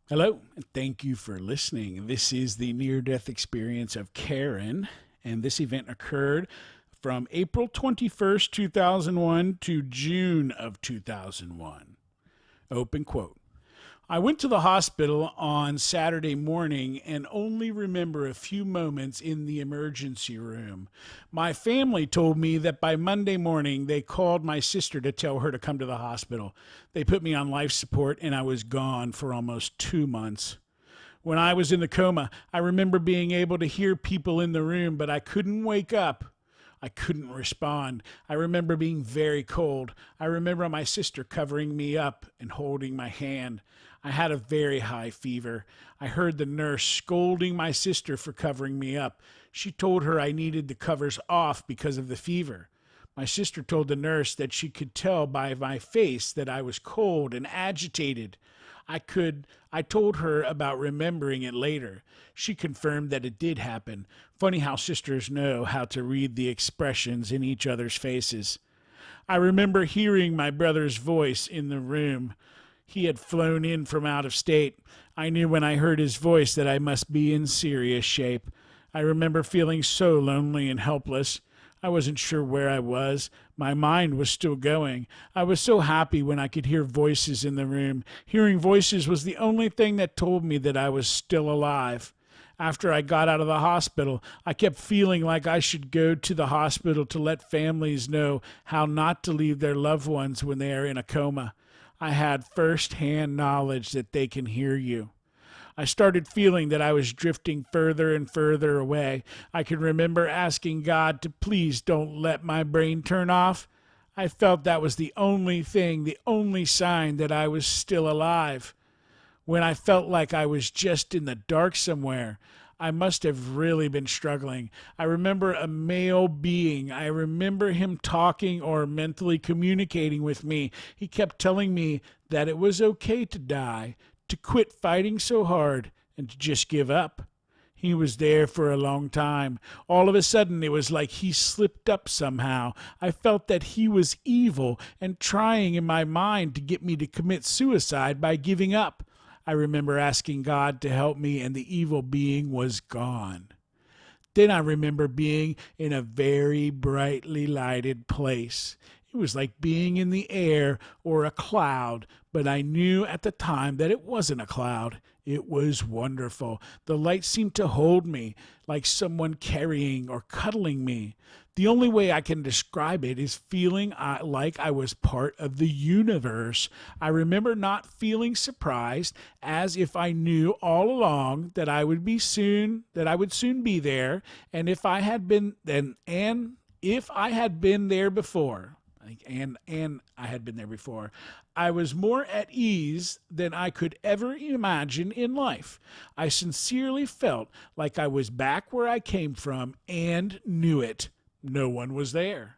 Hello, and thank you for listening. This is the near death experience of Karen, and this event occurred from April 21st, 2001 to June of 2001. Open quote. I went to the hospital on Saturday morning and only remember a few moments in the emergency room. My family told me that by Monday morning they called my sister to tell her to come to the hospital. They put me on life support and I was gone for almost 2 months. When I was in the coma, I remember being able to hear people in the room, but I couldn't wake up. I couldn't respond. I remember being very cold. I remember my sister covering me up and holding my hand. I had a very high fever. I heard the nurse scolding my sister for covering me up. She told her I needed the covers off because of the fever. My sister told the nurse that she could tell by my face that I was cold and agitated. I told her about remembering it later. She confirmed that it did happen. Funny how sisters know how to read the expressions in each other's faces. I remember hearing my brother's voice in the room. He had flown in from out of state. I knew when I heard his voice that I must be in serious shape. I remember feeling so lonely and helpless. I wasn't sure where I was. My mind was still going. I was so happy when I could hear voices in the room. Hearing voices was the only thing that told me that I was still alive. After I got out of the hospital, I kept feeling like I should go to the hospital to let families know how not to leave their loved ones when they are in a coma. I had first-hand knowledge that they can hear you. I started feeling that I was drifting further and further away. I can remember asking God to please don't let my brain turn off. I felt that was the only thing, the only sign that I was still alive. When I felt like I was just in the dark somewhere, I must have really been struggling. I remember a male being. I remember him talking or mentally communicating with me. He kept telling me that it was okay to die, to quit fighting so hard, and to just give up. He was there for a long time. All of a sudden, it was like he slipped up somehow. I felt that he was evil and trying in my mind to get me to commit suicide by giving up. I remember asking God to help me, and the evil being was gone. Then I remember being in a very brightly lighted place. It was like being in the air or a cloud, but I knew at the time that it wasn't a cloud. It was wonderful. The light seemed to hold me, like someone carrying or cuddling me. The only way I can describe it is feeling like I was part of the universe. I remember not feeling surprised, as if I knew all along that I would soon be there, and if I had been then and if I had been there before. And I had been there before. I was more at ease than I could ever imagine in life. I sincerely felt like I was back where I came from and knew it. No one was there.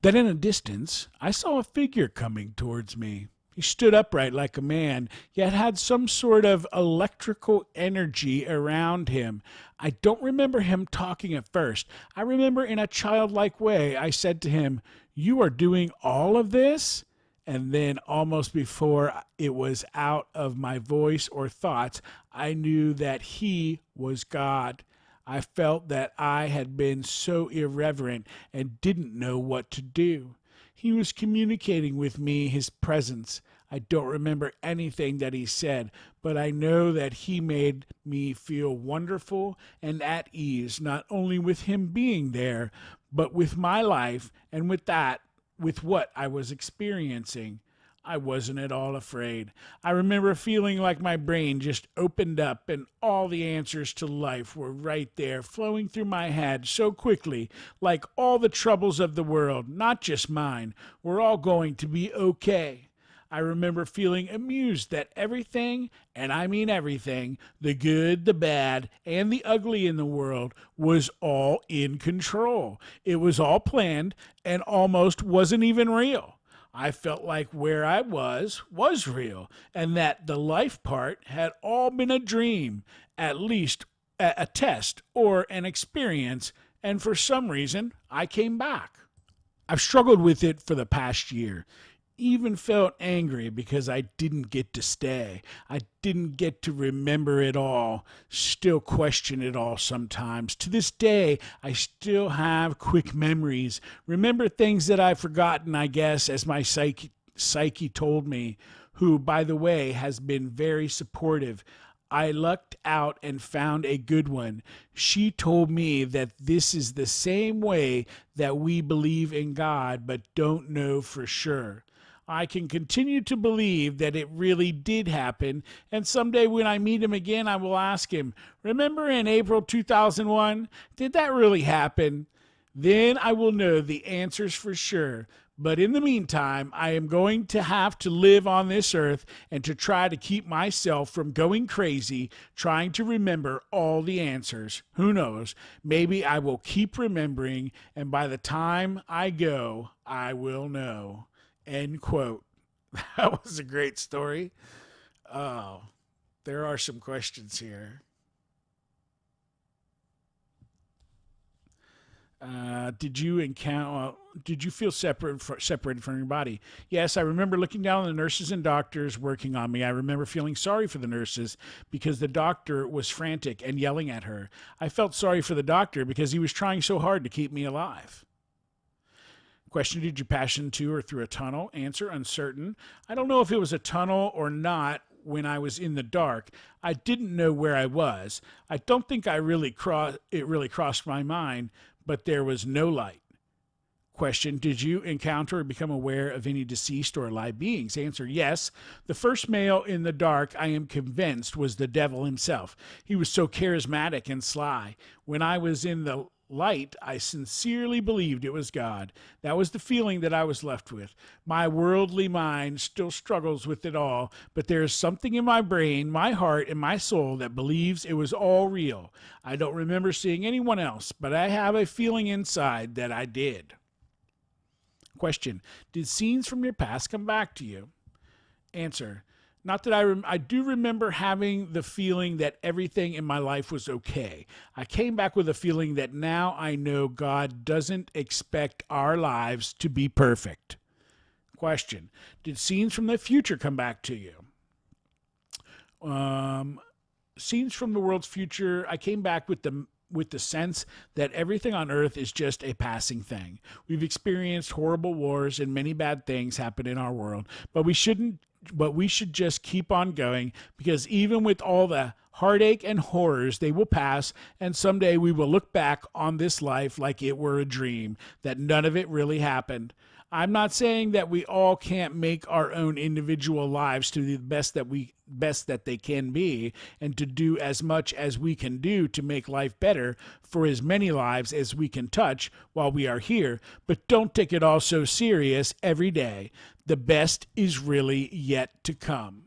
Then in a distance, I saw a figure coming towards me. He stood upright like a man, yet had some sort of electrical energy around him. I don't remember him talking at first. I remember in a childlike way, I said to him, "You are doing all of this?" And then, almost before it was out of my voice or thoughts, I knew that he was God. I felt that I had been so irreverent and didn't know what to do. He was communicating with me his presence. I don't remember anything that he said, but I know that he made me feel wonderful and at ease, not only with him being there, but with my life and with what I was experiencing. I wasn't at all afraid. I remember feeling like my brain just opened up and all the answers to life were right there, flowing through my head so quickly, like all the troubles of the world, not just mine, were all going to be okay. I remember feeling amused that everything, and I mean everything, the good, the bad, and the ugly in the world, was all in control. It was all planned and almost wasn't even real. I felt like where I was real, and that the life part had all been a dream, at least a test or an experience, and for some reason I came back. I've struggled with it for the past year. even felt angry because I didn't get to stay. I didn't get to remember it all, still question it all sometimes. To this day, I still have quick memories, remember things that I've forgotten, I guess, as my psyche told me, who, by the way, has been very supportive. I lucked out and found a good one. She told me that this is the same way that we believe in God but don't know for sure. I can continue to believe that it really did happen, and someday when I meet him again, I will ask him, "Remember in April 2001? Did that really happen?" Then I will know the answers for sure. But in the meantime, I am going to have to live on this earth and to try to keep myself from going crazy trying to remember all the answers. Who knows? Maybe I will keep remembering, and by the time I go, I will know. End quote. That was a great story. Oh, there are some questions here. Did you encounter? Did you feel separated from your body? Yes, I remember looking down on the nurses and doctors working on me. I remember feeling sorry for the nurses because the doctor was frantic and yelling at her. I felt sorry for the doctor because he was trying so hard to keep me alive. Question: did you pass into or through a tunnel? Answer: uncertain. I don't know if it was a tunnel or not when I was in the dark. I didn't know where I was. I don't think it really crossed my mind, but there was no light. Question: did you encounter or become aware of any deceased or alive beings? Answer: yes. The first male in the dark, I am convinced, was the devil himself. He was so charismatic and sly. When I was in the light, I sincerely believed it was God. That was the feeling that I was left with. My worldly mind still struggles with it all, but there is something in my brain, my heart, and my soul that believes it was all real. I don't remember seeing anyone else, but I have a feeling inside that I did. Question: did scenes from your past come back to you? Answer: not that I do remember having the feeling that everything in my life was okay. I came back with a feeling that now I know God doesn't expect our lives to be perfect. Question: did scenes from the future come back to you? Um, Scenes from the world's future, I came back with the sense that everything on earth is just a passing thing. We've experienced horrible wars and many bad things happen in our world, but we should just keep on going because even with all the heartache and horrors, they will pass, and someday we will look back on this life like it were a dream, that none of it really happened. I'm not saying that we all can't make our own individual lives to the best that they can be and to do as much as we can do to make life better for as many lives as we can touch while we are here, but don't take it all so serious every day. The best is really yet to come.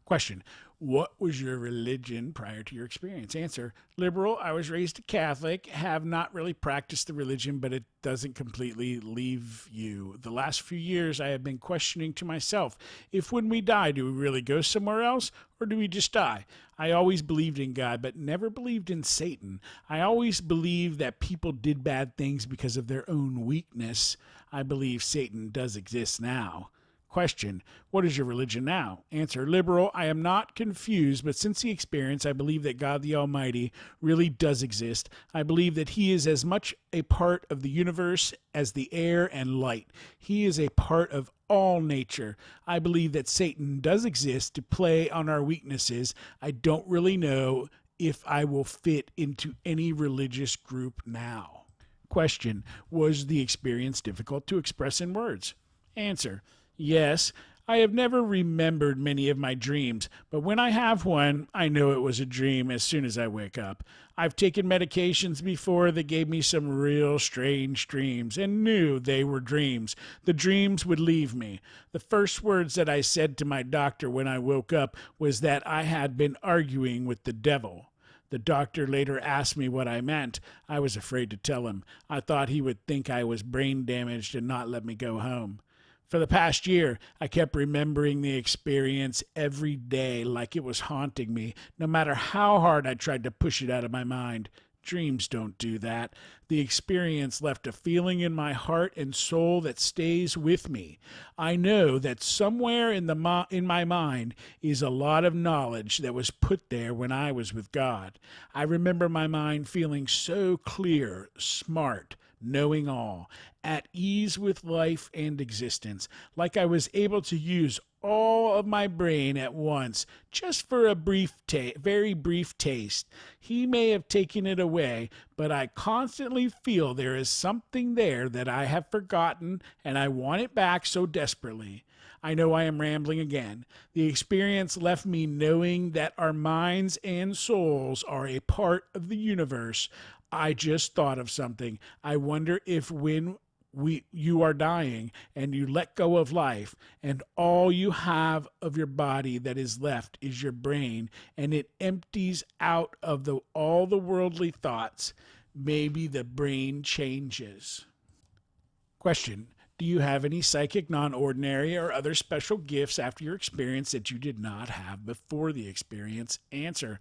Question: what was your religion prior to your experience? Answer: liberal. I was raised a Catholic, have not really practiced the religion, but it doesn't completely leave you. The last few years, I have been questioning to myself if when we die, do we really go somewhere else or do we just die? I always believed in God, but never believed in Satan. I always believed that people did bad things because of their own weakness. I believe Satan does exist now. Question: what is your religion now? Answer: liberal. I am not confused, but since the experience, I believe that God the Almighty really does exist. I believe that He is as much a part of the universe as the air and light. He is a part of all nature. I believe that Satan does exist to play on our weaknesses. I don't really know if I will fit into any religious group now. Question: was the experience difficult to express in words? Answer: yes. I have never remembered many of my dreams, but when I have one, I know it was a dream as soon as I wake up. I've taken medications before that gave me some real strange dreams and knew they were dreams. The dreams would leave me. The first words that I said to my doctor when I woke up was that I had been arguing with the devil. The doctor later asked me what I meant. I was afraid to tell him. I thought he would think I was brain damaged and not let me go home. For the past year, I kept remembering the experience every day like it was haunting me, no matter how hard I tried to push it out of my mind. Dreams don't do that. The experience left a feeling in my heart and soul that stays with me. I know that somewhere in my mind is a lot of knowledge that was put there when I was with God. I remember my mind feeling so clear, smart, knowing all, at ease with life and existence, like I was able to use all of my brain at once, just for a very brief taste. He may have taken it away, but I constantly feel there is something there that I have forgotten, and I want it back so desperately. I know I am rambling again. The experience left me knowing that our minds and souls are a part of the universe. I just thought of something. I wonder if when you are dying and you let go of life and all you have of your body that is left is your brain and it empties out of all the worldly thoughts, maybe the brain changes. Question: do you have any psychic, non-ordinary, or other special gifts after your experience that you did not have before the experience? Answer: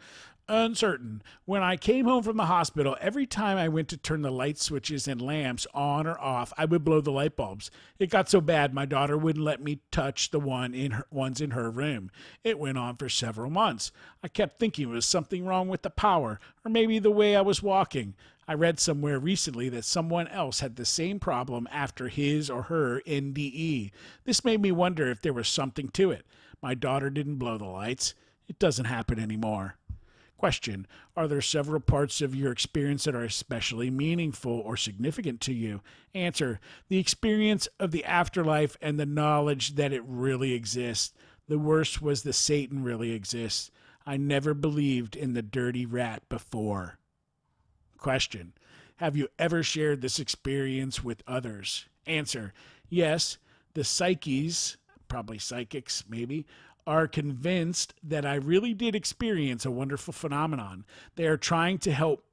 uncertain. When I came home from the hospital, every time I went to turn the light switches and lamps on or off, I would blow the light bulbs. It got so bad my daughter wouldn't let me touch the ones in her room. It went on for several months. I kept thinking it was something wrong with the power, or maybe the way I was walking. I read somewhere recently that someone else had the same problem after his or her NDE. This made me wonder if there was something to it. My daughter didn't blow the lights. It doesn't happen anymore. Question: are there several parts of your experience that are especially meaningful or significant to you? Answer: the experience of the afterlife and the knowledge that it really exists. The worst was the Satan really exists. I never believed in the dirty rat before. Question: have you ever shared this experience with others? Answer: yes. The psyches, probably psychics maybe, are convinced that I really did experience a wonderful phenomenon. They are trying to help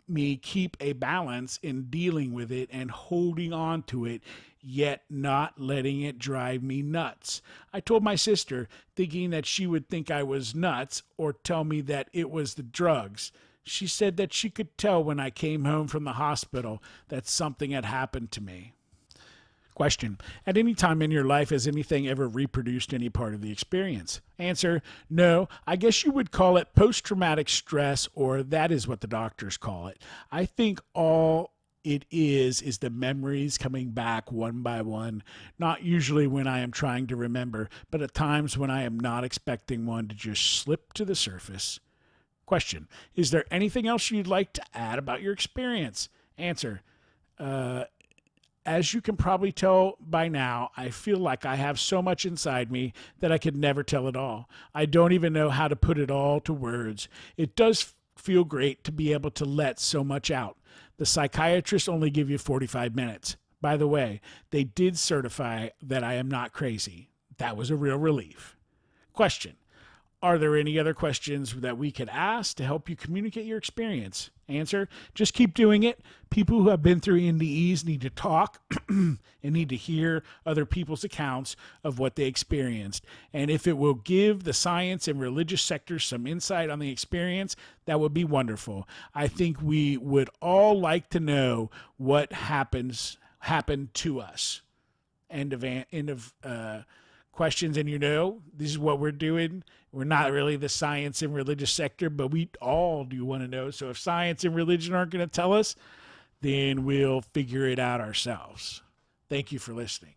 me keep a balance in dealing with it and holding on to it, yet not letting it drive me nuts. I told my sister, thinking that she would think I was nuts or tell me that it was the drugs. She said that she could tell when I came home from the hospital that something had happened to me. Question: at any time in your life, has anything ever reproduced any part of the experience? Answer: no. I guess you would call it post-traumatic stress, or that is what the doctors call it. I think all it is the memories coming back one by one, not usually when I am trying to remember, but at times when I am not expecting one to just slip to the surface. Question: is there anything else you'd like to add about your experience? Answer: as you can probably tell by now, I feel like I have so much inside me that I could never tell it all. I don't even know how to put it all to words. It does feel great to be able to let so much out. The psychiatrists only give you 45 minutes. By the way, they did certify that I am not crazy. That was a real relief. Question: are there any other questions that we could ask to help you communicate your experience? Answer: just keep doing it. People who have been through NDEs need to talk and need to hear other people's accounts of what they experienced. And if it will give the science and religious sectors some insight on the experience, that would be wonderful. I think we would all like to know what happened to us. End of questions. And this is what we're doing. We're not really the science and religious sector, but we all do want to know. So if science and religion aren't going to tell us, then we'll figure it out ourselves. Thank you for listening.